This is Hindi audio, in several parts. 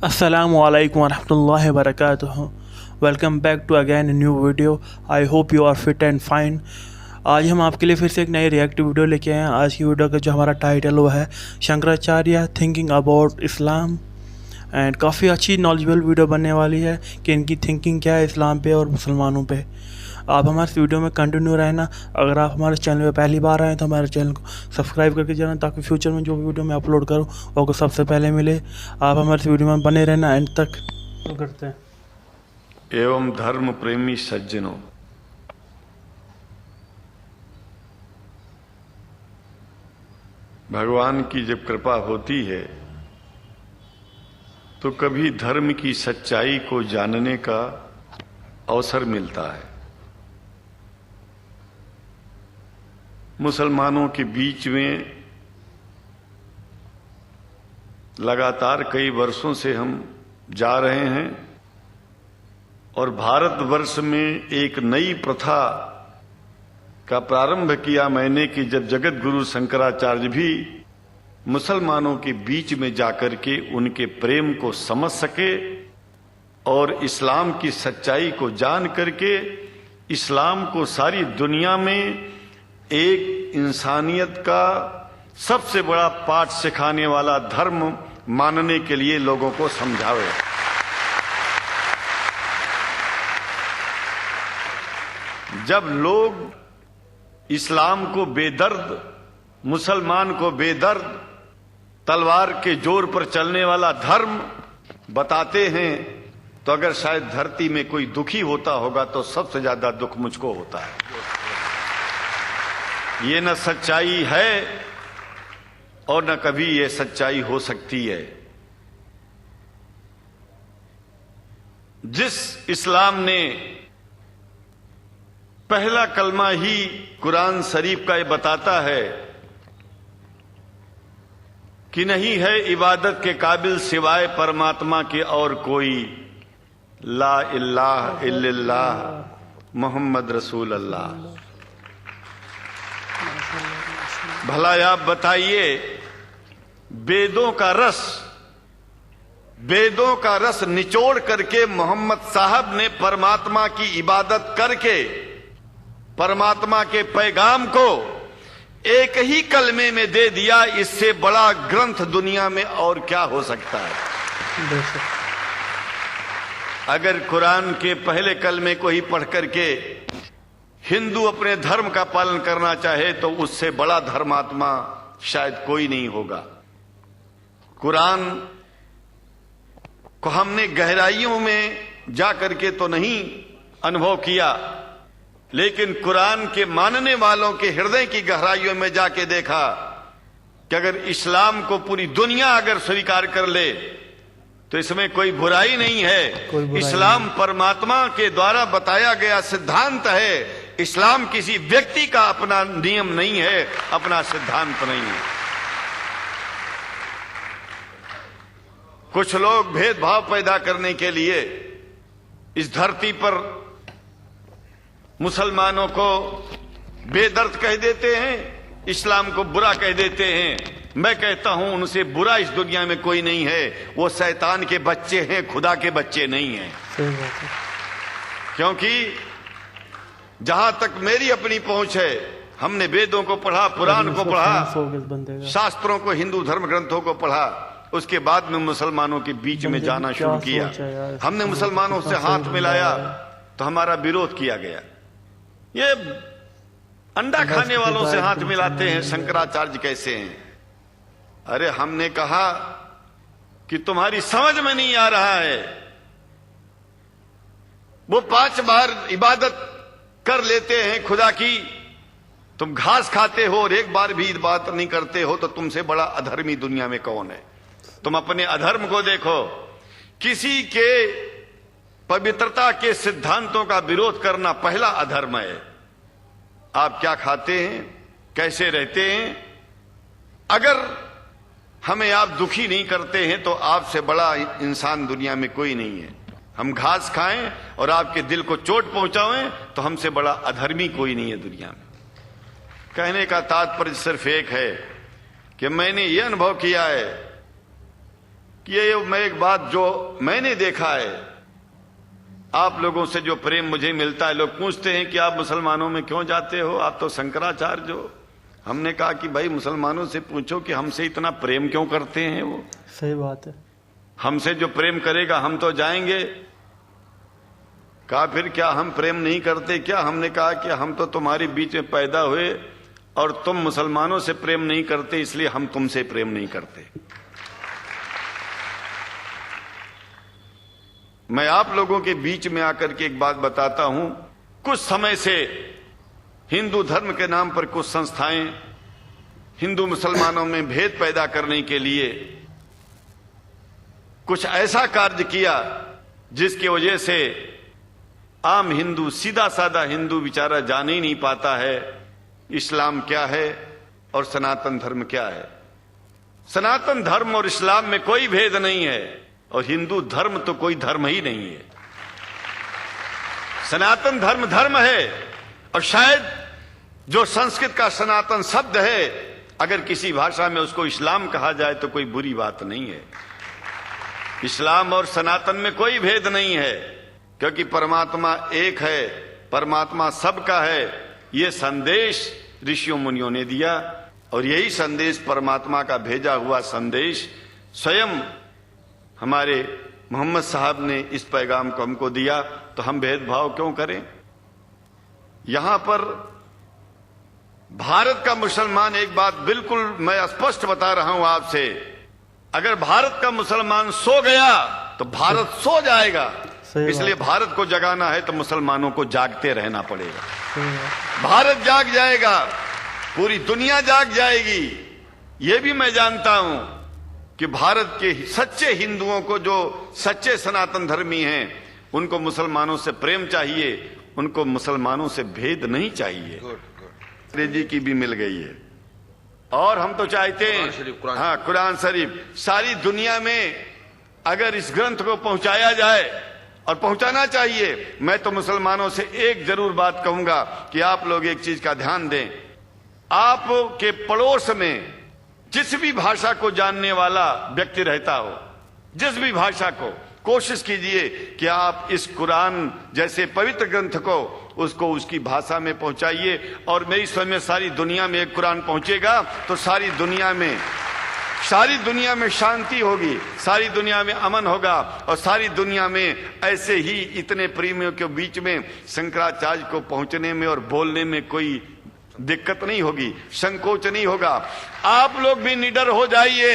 Assalamualaikum warahmatullahi wabarakatuh. Welcome back to again new video. I hope you are fit and fine. आज हम आपके लिए फिर से एक नई रिएक्टिव वीडियो लेके आए हैं. आज की वीडियो का जो हमारा टाइटल वो है Shankaracharya thinking about Islam. And काफ़ी अच्छी नॉलेजेबल वीडियो बनने वाली है कि इनकी थिंकिंग क्या है इस्लाम पे और मुसलमानों पे. आप हमारे इस वीडियो में कंटिन्यू रहना. अगर आप हमारे चैनल पे पहली बार आए तो हमारे चैनल को सब्सक्राइब करके जाना ताकि फ्यूचर में जो भी वीडियो मैं अपलोड करूँ वो आपको सबसे पहले मिले. आप हमारे इस वीडियो में बने रहना एंड तक. तो करते हैं. एवं धर्म प्रेमी सज्जनों, भगवान की जब कृपा होती है तो कभी धर्म की सच्चाई को जानने का अवसर मिलता है. मुसलमानों के बीच में लगातार कई वर्षों से हम जा रहे हैं और भारतवर्ष में एक नई प्रथा का प्रारंभ किया मैंने कि जब जगत गुरु शंकराचार्य भी मुसलमानों के बीच में जाकर के उनके प्रेम को समझ सके और इस्लाम की सच्चाई को जान करके इस्लाम को सारी दुनिया में एक इंसानियत का सबसे बड़ा पाठ सिखाने वाला धर्म मानने के लिए लोगों को समझावे. जब लोग इस्लाम को बेदर्द, मुसलमान को बेदर्द, तलवार के जोर पर चलने वाला धर्म बताते हैं तो अगर शायद धरती में कोई दुखी होता होगा तो सबसे ज्यादा दुख मुझको होता है. ये न सच्चाई है और न कभी ये सच्चाई हो सकती है. जिस इस्लाम ने पहला कलमा ही कुरान शरीफ का ये बताता है कि नहीं है इबादत के काबिल सिवाय परमात्मा के और कोई, ला इलाहा इल्लल्लाह मोहम्मद रसूल अल्लाह. भला आप बताइए, वेदों का रस निचोड़ करके मोहम्मद साहब ने परमात्मा की इबादत करके परमात्मा के पैगाम को एक ही कलमे में दे दिया. इससे बड़ा ग्रंथ दुनिया में और क्या हो सकता है. अगर कुरान के पहले कलमे को ही पढ़ करके हिंदू अपने धर्म का पालन करना चाहे तो उससे बड़ा धर्मात्मा शायद कोई नहीं होगा. कुरान को हमने गहराइयों में जा करके तो नहीं अनुभव किया, लेकिन कुरान के मानने वालों के हृदय की गहराइयों में जाके देखा कि अगर इस्लाम को पूरी दुनिया अगर स्वीकार कर ले तो इसमें कोई बुराई नहीं है. इस्लाम परमात्मा के द्वारा बताया गया सिद्धांत है. इस्लाम किसी व्यक्ति का अपना नियम नहीं है, अपना सिद्धांत नहीं है. कुछ लोग भेदभाव पैदा करने के लिए इस धरती पर मुसलमानों को बेदर्द कह देते हैं, इस्लाम को बुरा कह देते हैं. मैं कहता हूं उनसे बुरा इस दुनिया में कोई नहीं है. वो शैतान के बच्चे हैं, खुदा के बच्चे नहीं हैं. क्योंकि जहां तक मेरी अपनी पहुंच है, हमने वेदों को पढ़ा, पुराण को पढ़ा, शास्त्रों को, हिंदू धर्म ग्रंथों को पढ़ा. उसके बाद में मुसलमानों के बीच में जाना शुरू किया. हमने मुसलमानों से हाथ मिलाया तो हमारा विरोध किया गया. ये अंडा खाने वालों से हाथ मिलाते हैं, शंकराचार्य कैसे हैं. अरे हमने कहा कि तुम्हारी समझ में नहीं आ रहा है. वो 5 बार इबादत कर लेते हैं खुदा की, तुम घास खाते हो और एक बार भी इबादत नहीं करते हो तो तुमसे बड़ा अधर्मी दुनिया में कौन है. तुम अपने अधर्म को देखो. किसी के पवित्रता के सिद्धांतों का विरोध करना पहला अधर्म है. आप क्या खाते हैं, कैसे रहते हैं, अगर हमें आप दुखी नहीं करते हैं तो आपसे बड़ा इंसान दुनिया में कोई नहीं है. हम घास खाएं और आपके दिल को चोट पहुंचाएं तो हमसे बड़ा अधर्मी कोई नहीं है दुनिया में. कहने का तात्पर्य सिर्फ एक है कि मैंने ये अनुभव किया है कि ये मैं एक बात जो मैंने देखा है, आप लोगों से जो प्रेम मुझे मिलता है, लोग पूछते हैं कि आप मुसलमानों में क्यों जाते हो, आप तो शंकराचार्य हो। हमने कहा कि भाई मुसलमानों से पूछो कि हमसे इतना प्रेम क्यों करते हैं। वो सही बात है, हमसे जो प्रेम करेगा हम तो जाएंगे। कहा फिर क्या हम प्रेम नहीं करते क्या? हमने कहा कि हम तो तुम्हारे बीच में पैदा हुए और तुम मुसलमानों से प्रेम नहीं करते, इसलिए हम तुमसे प्रेम नहीं करते। मैं आप लोगों के बीच में आकर के एक बात बताता हूं। कुछ समय से हिंदू धर्म के नाम पर कुछ संस्थाएं हिंदू मुसलमानों में भेद पैदा करने के लिए कुछ ऐसा कार्य किया जिसकी वजह से आम हिंदू, सीधा साधा हिंदू बेचारा जान ही नहीं पाता है इस्लाम क्या है और सनातन धर्म क्या है। सनातन धर्म और इस्लाम में कोई भेद नहीं है और हिंदू धर्म तो कोई धर्म ही नहीं है। सनातन धर्म धर्म है और शायद जो संस्कृत का सनातन शब्द है, अगर किसी भाषा में उसको इस्लाम कहा जाए तो कोई बुरी बात नहीं है। इस्लाम और सनातन में कोई भेद नहीं है, क्योंकि परमात्मा एक है, परमात्मा सबका है। ये संदेश ऋषियों मुनियों ने दिया और यही संदेश परमात्मा का भेजा हुआ संदेश स्वयं हमारे मोहम्मद साहब ने इस पैगाम को हमको दिया। तो हम भेदभाव क्यों करें? यहां पर भारत का मुसलमान, एक बात बिल्कुल मैं स्पष्ट बता रहा हूं आपसे, अगर भारत का मुसलमान सो गया तो भारत सो जाएगा। इसलिए भारत को जगाना है तो मुसलमानों को जागते रहना पड़ेगा। भारत जाग जाएगा, पूरी दुनिया जाग जाएगी। यह भी मैं जानता हूं कि भारत के सच्चे हिंदुओं को, जो सच्चे सनातन धर्मी हैं, उनको मुसलमानों से प्रेम चाहिए, उनको मुसलमानों से भेद नहीं चाहिए। अंग्रेजी की भी मिल गई है और हम तो चाहते हैं, हाँ, कुरान शरीफ सारी दुनिया में अगर इस ग्रंथ को पहुंचाया जाए, और पहुंचाना चाहिए। मैं तो मुसलमानों से एक जरूर बात कहूंगा कि आप लोग एक चीज का ध्यान दें। आपके पड़ोस में जिस भी भाषा को जानने वाला व्यक्ति रहता हो, जिस भी भाषा को, कोशिश कीजिए कि आप इस कुरान जैसे पवित्र ग्रंथ को उसको उसकी भाषा में पहुंचाइए। और मेरी समझ में सारी दुनिया में एक कुरान पहुंचेगा तो सारी दुनिया में शांति होगी, सारी दुनिया में अमन होगा और सारी दुनिया में ऐसे ही इतने प्रेमियों के बीच में शंकराचार्य को पहुंचने में और बोलने में कोई दिक्कत नहीं होगी, संकोच नहीं होगा। आप लोग भी निडर हो जाइए,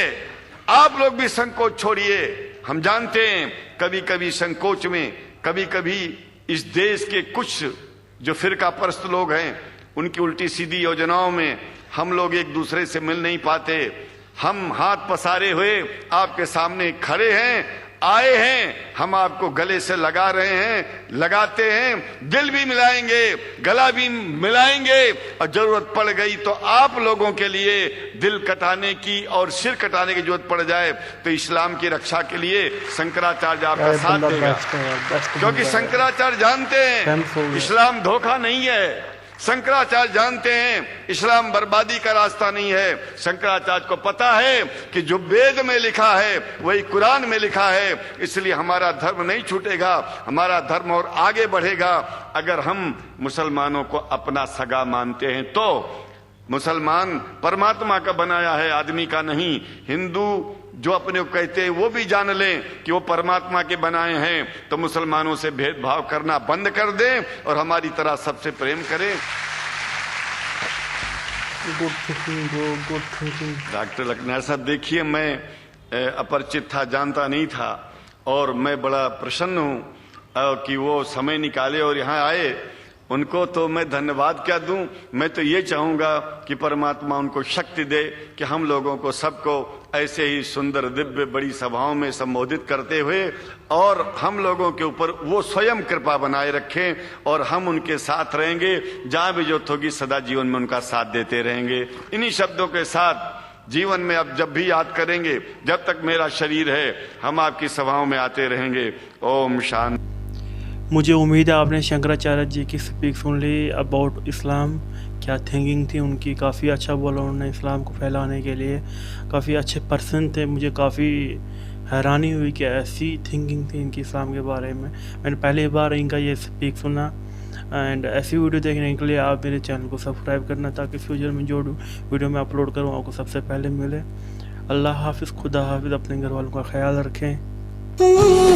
आप लोग भी संकोच छोड़िए। हम जानते हैं कभी कभी संकोच में, कभी कभी इस देश के कुछ जो फिरका परस्त लोग हैं, उनकी उल्टी सीधी योजनाओं में हम लोग एक दूसरे से मिल नहीं पाते। हम हाथ पसारे हुए आपके सामने खड़े हैं, आए हैं, हम आपको गले से लगा रहे हैं, लगाते हैं, दिल भी मिलाएंगे, गला भी मिलाएंगे और जरूरत पड़ गई तो आप लोगों के लिए दिल कटाने की और सिर कटाने की जरूरत पड़ जाए तो इस्लाम की रक्षा के लिए शंकराचार्य आपका साथ देगा। क्योंकि शंकराचार्य जानते हैं इस्लाम धोखा नहीं है, शंकराचार्य जानते हैं इस्लाम बर्बादी का रास्ता नहीं है। शंकराचार्य को पता है कि जो वेद में लिखा है वही कुरान में लिखा है, इसलिए हमारा धर्म नहीं छूटेगा, हमारा धर्म और आगे बढ़ेगा। अगर हम मुसलमानों को अपना सगा मानते हैं तो मुसलमान परमात्मा का बनाया है, आदमी का नहीं। हिंदू जो अपने को कहते हैं वो भी जान लें कि वो परमात्मा के बनाए हैं, तो मुसलमानों से भेदभाव करना बंद कर दें और हमारी तरह सबसे प्रेम करें। डॉक्टर लखनार साहब, देखिए मैं अपरिचित था, जानता नहीं था और मैं बड़ा प्रसन्न हूं कि वो समय निकाले और यहाँ आए। उनको तो मैं धन्यवाद क्या दूं, मैं तो ये चाहूंगा कि परमात्मा उनको शक्ति दे कि हम लोगों को सबको ऐसे ही सुंदर दिव्य बड़ी सभाओं में संबोधित करते हुए और हम लोगों के ऊपर वो स्वयं कृपा बनाए रखें और हम उनके साथ रहेंगे, जहां भी जो होगी सदा जीवन में उनका साथ देते रहेंगे। इन्हीं शब्दों के साथ जीवन में अब जब भी याद करेंगे, जब तक मेरा शरीर है, हम आपकी सभाओं में आते रहेंगे। ओम शांति। मुझे उम्मीद है आपने शंकराचार्य जी की स्पीच सुन ली अबाउट इस्लाम, क्या थिंकिंग थी उनकी, काफ़ी अच्छा बोला उन्होंने इस्लाम को फैलाने के लिए, काफ़ी अच्छे पर्सन थे। मुझे काफ़ी हैरानी हुई कि ऐसी थिंकिंग थी इनकी इस्लाम के बारे में। मैंने पहली बार इनका ये स्पीक सुना। एंड ऐसी वीडियो देखने के लिए आप मेरे चैनल को सब्सक्राइब करना, ताकि फ्यूचर में जो वीडियो मैं अपलोड करूँ आपको सबसे पहले मिले। अल्लाह हाफिज़, खुदा हाफिज़, अपने घर वालों का ख्याल रखें।